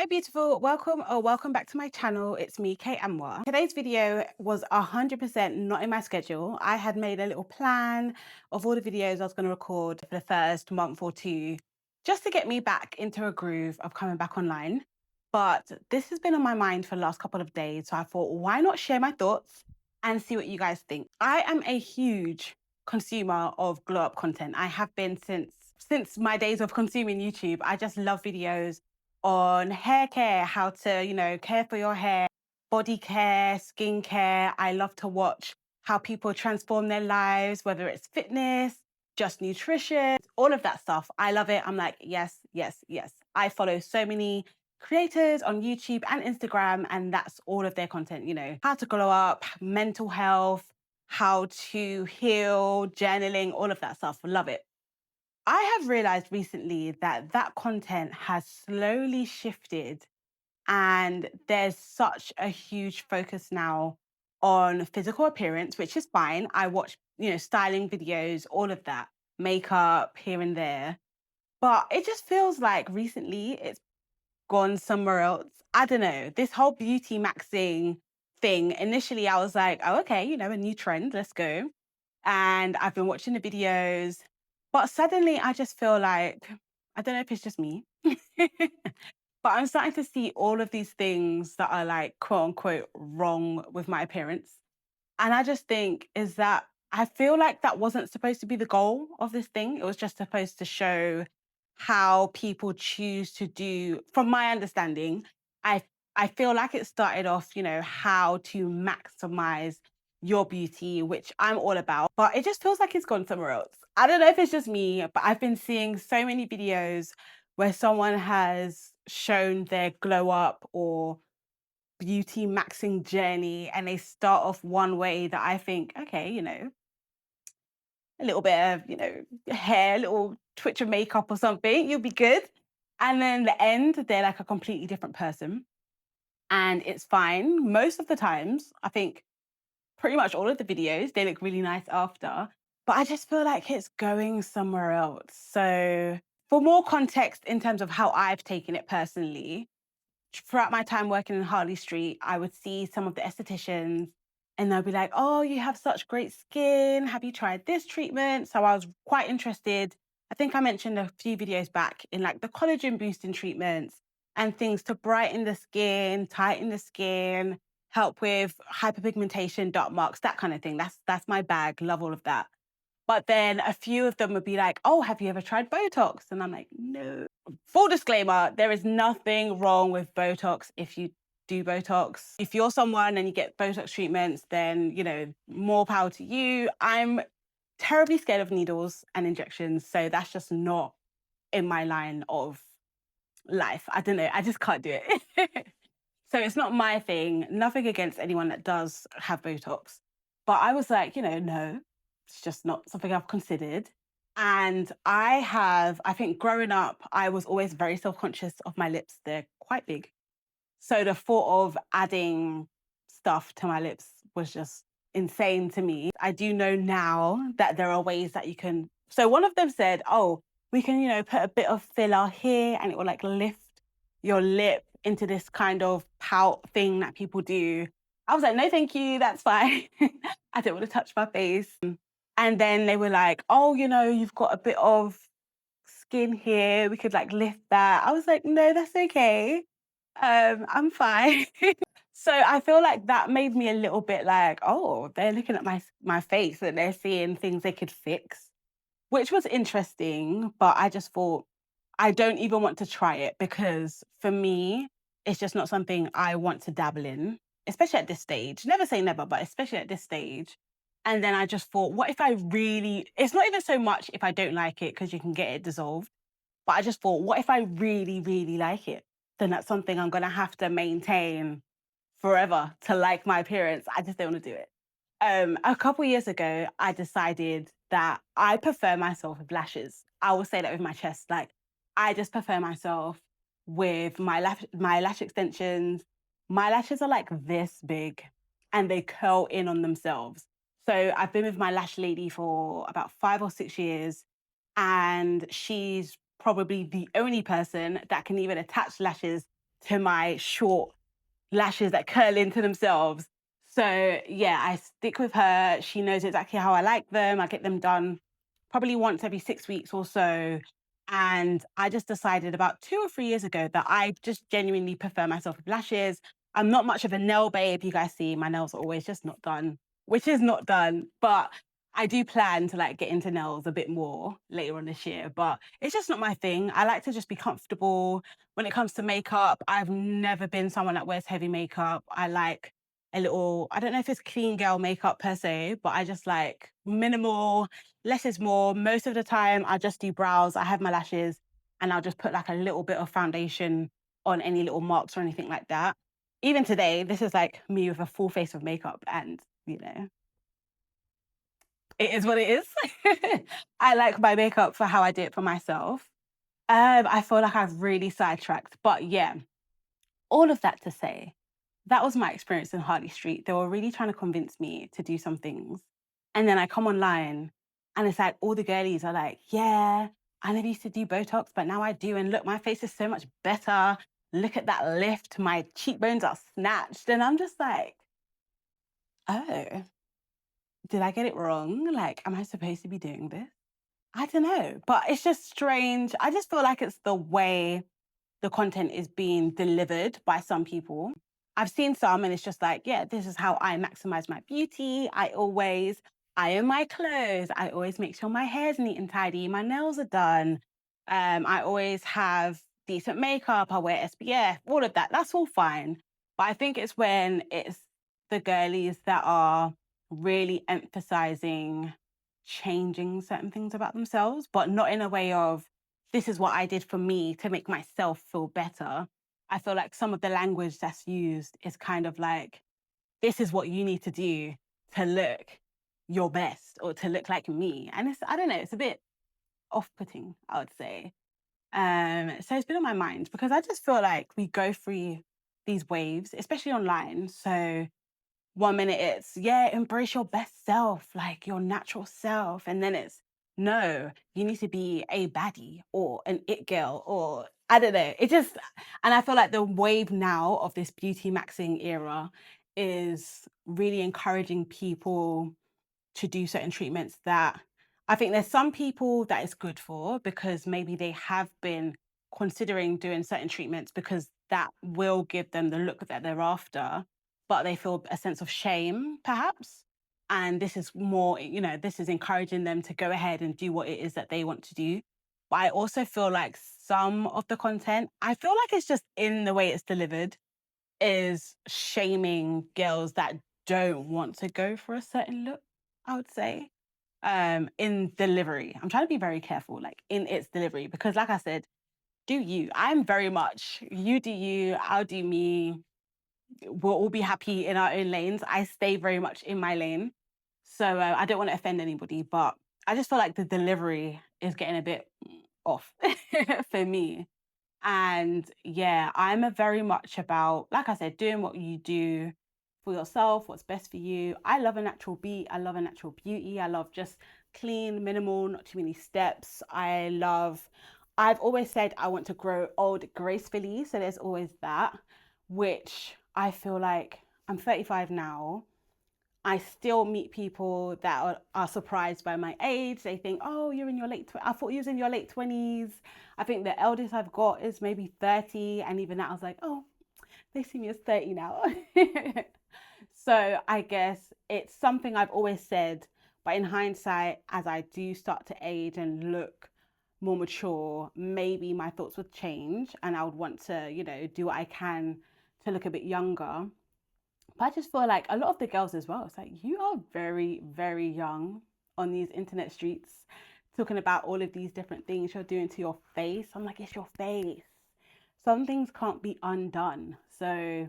Hi beautiful, welcome or welcome back to my channel. It's me, Kate Amwa. Today's video was 100% not in my schedule. I had made a little plan of all the videos I was going to record for the first month or two, just to get me back into a groove of coming back online. But this has been on my mind for the last couple of days, so I thought, why not share my thoughts and see what you guys think? I am a huge consumer of glow up content. I have been since my days of consuming YouTube. I just love videos on hair care, how to, care for your hair, body care, skin care. I love to watch how people transform their lives, whether it's fitness, just nutrition, all of that stuff. I love it. I'm like, yes, yes, yes. I follow so many creators on YouTube and Instagram, and that's all of their content, how to glow up, mental health, how to heal, journaling, all of that stuff. Love it. I have realized recently that that content has slowly shifted, and there's such a huge focus now on physical appearance, which is fine. I watch, styling videos, all of that, makeup here and there. But it just feels like recently it's gone somewhere else. I don't know. This whole beauty maxing thing, initially I was like, oh, okay, a new trend, let's go. And I've been watching the videos, but suddenly I just feel like, I don't know if it's just me, but I'm starting to see all of these things that are like, quote unquote, wrong with my appearance. And I just think, is that I feel like that wasn't supposed to be the goal of this thing. It was just supposed to show how people choose to do, from my understanding, I I feel like it started off, how to maximize your beauty, which I'm all about, but it just feels like it's gone somewhere else. I don't know if it's just me, but I've been seeing so many videos where someone has shown their glow up or beauty maxing journey, and they start off one way that I think, okay, a little bit of, hair, a little twitch of makeup or something, you'll be good. And then the end, they're like a completely different person. And it's fine. Most of the times, I think pretty much all of the videos, they look really nice after. But I just feel like it's going somewhere else. So for more context in terms of how I've taken it personally, throughout my time working in Harley Street, I would see some of the estheticians and they'll be like, oh, you have such great skin. Have you tried this treatment? So I was quite interested. I think I mentioned a few videos back in like the collagen boosting treatments and things to brighten the skin, tighten the skin, help with hyperpigmentation, dark marks, that kind of thing. That's my bag. Love all of that. But then a few of them would be like, oh, have you ever tried Botox? And I'm like, no. Full disclaimer, there is nothing wrong with Botox if you do Botox. If you're someone and you get Botox treatments, then, more power to you. I'm terribly scared of needles and injections. So that's just not in my line of life. I don't know. I just can't do it. So it's not my thing. Nothing against anyone that does have Botox. But I was like, no, it's just not something I've considered. And I think growing up, I was always very self conscious of my lips. They're quite big. So the thought of adding stuff to my lips was just insane to me. I do know now that there are ways that you can. So one of them said, oh, we can, put a bit of filler here and it will like lift your lip into this kind of pout thing that people do. I was like, no, thank you. That's fine. I don't want to touch my face. And then they were like, oh, you've got a bit of skin here. We could like lift that. I was like, no, that's okay. I'm fine. So I feel like that made me a little bit like, oh, they're looking at my face and they're seeing things they could fix, which was interesting. But I just thought, I don't even want to try it because for me, it's just not something I want to dabble in, especially at this stage. Never say never, but especially at this stage. And then I just thought, what if I really, it's not even so much if I don't like it because you can get it dissolved, but I just thought, what if I really, really like it? Then that's something I'm going to have to maintain forever to like my appearance. I just don't want to do it. A couple years ago, I decided that I prefer myself with lashes. I will say that with my chest. Like, I just prefer myself with my lash extensions. My lashes are like this big and they curl in on themselves. So I've been with my lash lady for about 5 or 6 years, and she's probably the only person that can even attach lashes to my short lashes that curl into themselves. So yeah, I stick with her. She knows exactly how I like them. I get them done probably once every 6 weeks or so. And I just decided about 2 or 3 years ago that I just genuinely prefer myself with lashes. I'm not much of a nail babe. You guys see my nails are always just not done, which is not done. But I do plan to like get into nails a bit more later on this year, but it's just not my thing. I like to just be comfortable. When it comes to makeup, I've never been someone that wears heavy makeup. I like a little, I don't know if it's clean girl makeup per se, but I just like minimal, less is more. Most of the time, I just do brows. I have my lashes and I'll just put like a little bit of foundation on any little marks or anything like that. Even today, this is like me with a full face of makeup and, you know, it is what it is. I like my makeup for how I do it for myself. I feel like I've really sidetracked, but yeah, all of that to say, that was my experience in Harley Street. They were really trying to convince me to do some things. And then I come online and it's like all the girlies are like, yeah, I never used to do Botox, but now I do. And look, my face is so much better. Look at that lift. My cheekbones are snatched. And I'm just like, oh, did I get it wrong? Like, am I supposed to be doing this? I don't know, but it's just strange. I just feel like it's the way the content is being delivered by some people. I've seen some and it's just like, yeah, this is how I maximize my beauty. I always iron my clothes. I always make sure my hair's neat and tidy. My nails are done. I always have decent makeup. I wear SPF, all of that. That's all fine. But I think it's when it's the girlies that are really emphasizing changing certain things about themselves, but not in a way of, this is what I did for me to make myself feel better. I feel like some of the language that's used is kind of like, this is what you need to do to look your best or to look like me. And it's, I don't know, it's a bit off-putting, I would say. So it's been on my mind because I just feel like we go through these waves, especially online. So one minute it's, yeah, embrace your best self, like your natural self. And then it's, no, you need to be a baddie or an it girl or I don't know. It just, and I feel like the wave now of this beauty maxing era is really encouraging people to do certain treatments that I think there's some people that it's good for because maybe they have been considering doing certain treatments because that will give them the look that they're after, but they feel a sense of shame perhaps. And this is more, you know, this is encouraging them to go ahead and do what it is that they want to do. But I also feel like some of the content, I feel like it's just in the way it's delivered, is shaming girls that don't want to go for a certain look, I would say, in delivery. I'm trying to be very careful, like in its delivery, because like I said, do you. I'm very much, you do you, I'll do me. We'll all be happy in our own lanes. I stay very much in my lane. So I don't want to offend anybody, but I just feel like the delivery is getting a bit off for me. And yeah, I'm a very much about, like I said, doing what you do for yourself, what's best for you. I love a natural beat. I love a natural beauty. I love just clean, minimal, not too many steps. I've always said I want to grow old gracefully. So there's always that, which I feel like I'm 35 now. I still meet people that are surprised by my age. They think, oh, you're in your I thought you was in your late 20s. I think the eldest I've got is maybe 30. And even that, I was like, oh, they see me as 30 now. So I guess it's something I've always said. But in hindsight, as I do start to age and look more mature, maybe my thoughts would change and I would want to, you know, do what I can to look a bit younger. But I just feel like a lot of the girls as well, it's like, you are very, very young on these internet streets, talking about all of these different things you're doing to your face. I'm like, it's your face. Some things can't be undone. So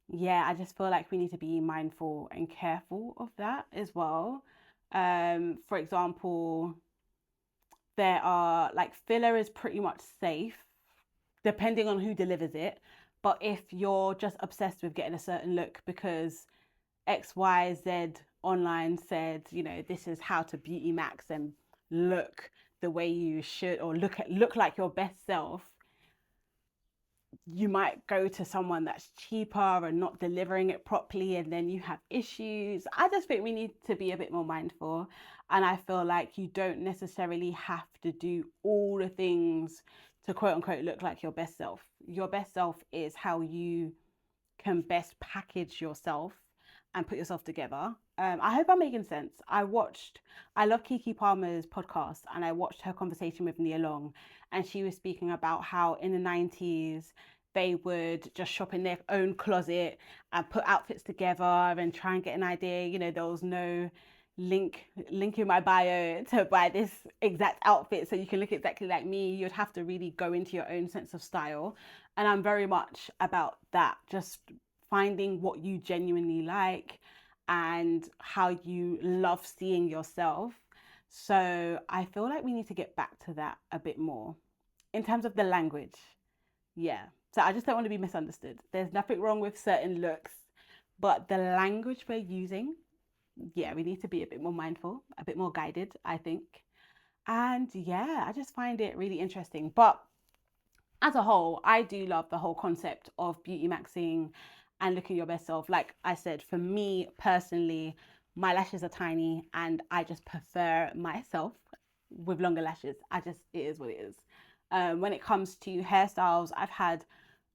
yeah, I just feel like we need to be mindful and careful of that as well. For example, there are like filler is pretty much safe depending on who delivers it. But if you're just obsessed with getting a certain look because XYZ online said, you know, this is how to beauty max and look the way you should or look like your best self, you might go to someone that's cheaper and not delivering it properly, and then you have issues. I just think we need to be a bit more mindful. And I feel like you don't necessarily have to do all the things to quote unquote look like your best self. Your best self is how you can best package yourself and put yourself together. I hope I'm making sense. I love Kiki Palmer's podcast, and I watched her conversation with Nia Long, and she was speaking about how in the 90s they would just shop in their own closet and put outfits together and try and get an idea. You know, there was no link in my bio to buy this exact outfit so you can look exactly like me. You'd have to really go into your own sense of style, and I'm very much about that, just finding what you genuinely like and how you love seeing yourself. So I feel like we need to get back to that a bit more in terms of the language. Yeah. So I just don't want to be misunderstood. There's nothing wrong with certain looks, but the language we're using, yeah, we need to be a bit more mindful, a bit more guided, I think. And yeah, I just find it really interesting. But as a whole, I do love the whole concept of Beautymaxxing and looking your best self. Like I said, for me personally, my lashes are tiny and I just prefer myself with longer lashes. It is what it is. When it comes to hairstyles, I've had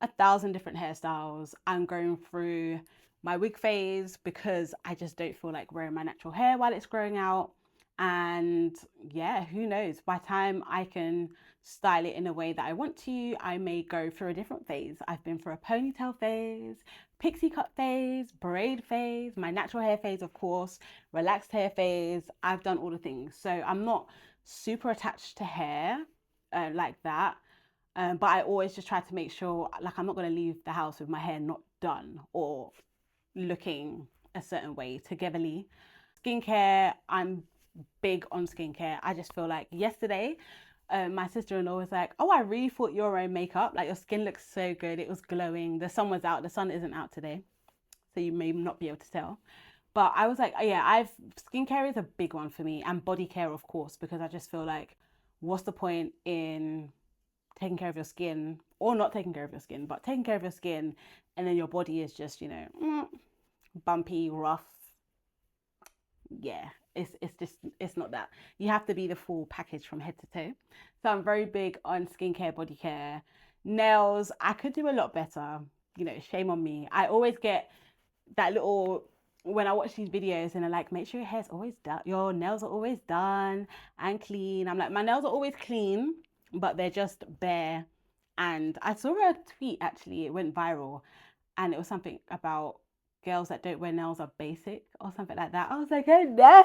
1,000 different hairstyles. I'm going through my wig phase because I just don't feel like wearing my natural hair while it's growing out. And yeah, who knows? By the time I can style it in a way that I want to, I may go through a different phase. I've been through a ponytail phase, pixie cut phase, braid phase, my natural hair phase, of course, relaxed hair phase. I've done all the things. So I'm not super attached to hair like that. But I always just try to make sure, like, I'm not going to leave the house with my hair not done or looking a certain way togetherly. Skincare, I'm big on skincare. I just feel like yesterday, my sister-in-law was like, "Oh, I really thought your own makeup, like your skin looks so good. It was glowing. The sun was out. The sun isn't out today, so you may not be able to tell." But I was like, oh, yeah, skincare is a big one for me, and body care, of course, because I just feel like, what's the point in taking care of your skin or not taking care of your skin, but taking care of your skin and then your body is just, bumpy, rough. Yeah, it's not that. You have to be the full package from head to toe. So I'm very big on skincare, body care. Nails, I could do a lot better. Shame on me. I always get that little, when I watch these videos and they're like, make sure your hair's always done, your nails are always done and clean. I'm like, my nails are always clean, but they're just bare. And I saw a tweet, actually, it went viral, and it was something about girls that don't wear nails are basic or something like that. I was like, oh no,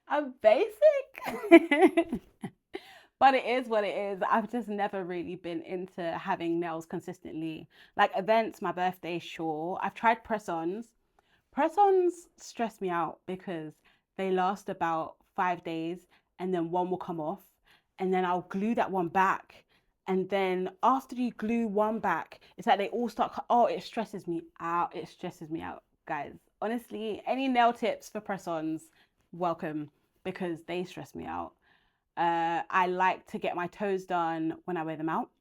I'm basic. But it is what it is. I've just never really been into having nails consistently. Like events, my birthday, sure. I've tried press-ons. Press-ons stress me out because they last about 5 days and then one will come off and then I'll glue that one back. And then after you glue one back, it's like they all start, oh, it stresses me out. It stresses me out, guys. Honestly, any nail tips for press-ons, welcome, because they stress me out. I like to get my toes done when I wear them out.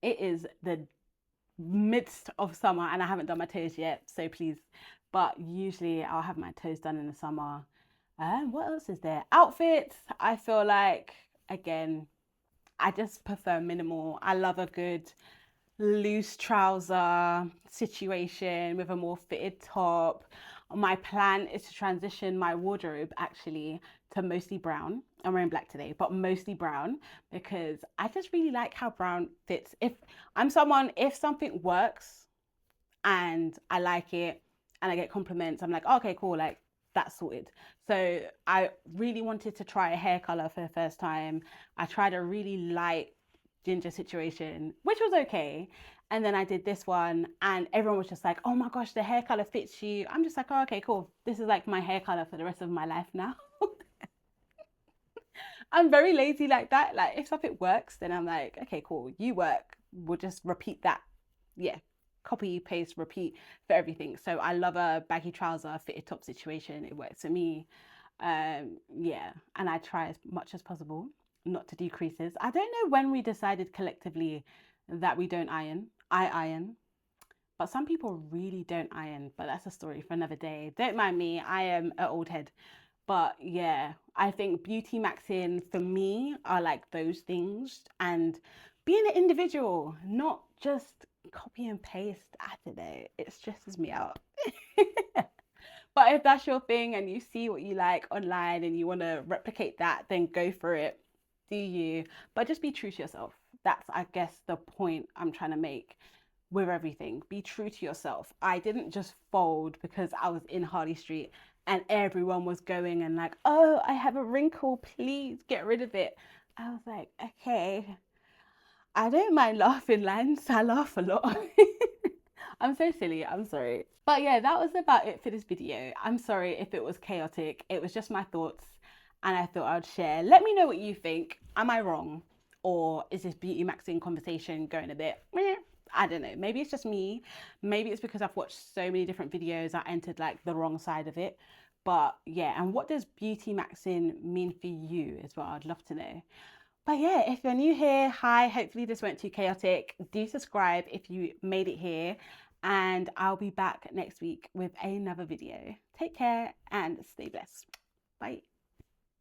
It is the midst of summer and I haven't done my toes yet, so please. But usually I'll have my toes done in the summer. What else is there? Outfits, I feel like, again, I just prefer minimal. I love a good loose trouser situation with a more fitted top. My plan is to transition my wardrobe actually to mostly brown. I'm wearing black today, but mostly brown because I just really like how brown fits. If something works and I like it and I get compliments, I'm like, oh, okay, cool, like that's sorted. So I really wanted to try a hair color for the first time. I tried a really light ginger situation, which was okay. And then I did this one and everyone was just like, oh my gosh, the hair color fits you. I'm just like, oh, okay, cool. This is like my hair color for the rest of my life now. I'm very lazy like that. Like if something works, then I'm like, okay, cool, you work. We'll just repeat that. Yeah. Copy, paste, repeat for everything. So I love a baggy trouser, fitted top situation. It works for me. Yeah. And I try as much as possible not to do creases. I don't know when we decided collectively that we don't iron. I iron, but some people really don't iron, but that's a story for another day. Don't mind me, I am an old head. But yeah, I think Beautymaxxing for me are like those things, and being an individual, not just copy and paste. I don't know, it stresses me out. But if that's your thing and you see what you like online and you want to replicate that, then go for it. Do you? But just be true to yourself. That's, I guess, the point I'm trying to make with everything. Be true to yourself. I didn't just fold because I was in Harley Street and everyone was going and like, oh, I have a wrinkle, please get rid of it. I was like, okay, I don't mind laughing, Lance. I laugh a lot. I'm so silly. I'm sorry. But yeah, that was about it for this video. I'm sorry if it was chaotic. It was just my thoughts and I thought I'd share. Let me know what you think. Am I wrong? Or is this Beautymaxxing conversation going a bit meh? I don't know. Maybe it's just me. Maybe it's because I've watched so many different videos. I entered like the wrong side of it. But yeah, and what does Beautymaxxing mean for you as well? I'd love to know. But yeah, if you're new here, hi, hopefully this weren't too chaotic. Do subscribe if you made it here, and I'll be back next week with another video. Take care and stay blessed. Bye.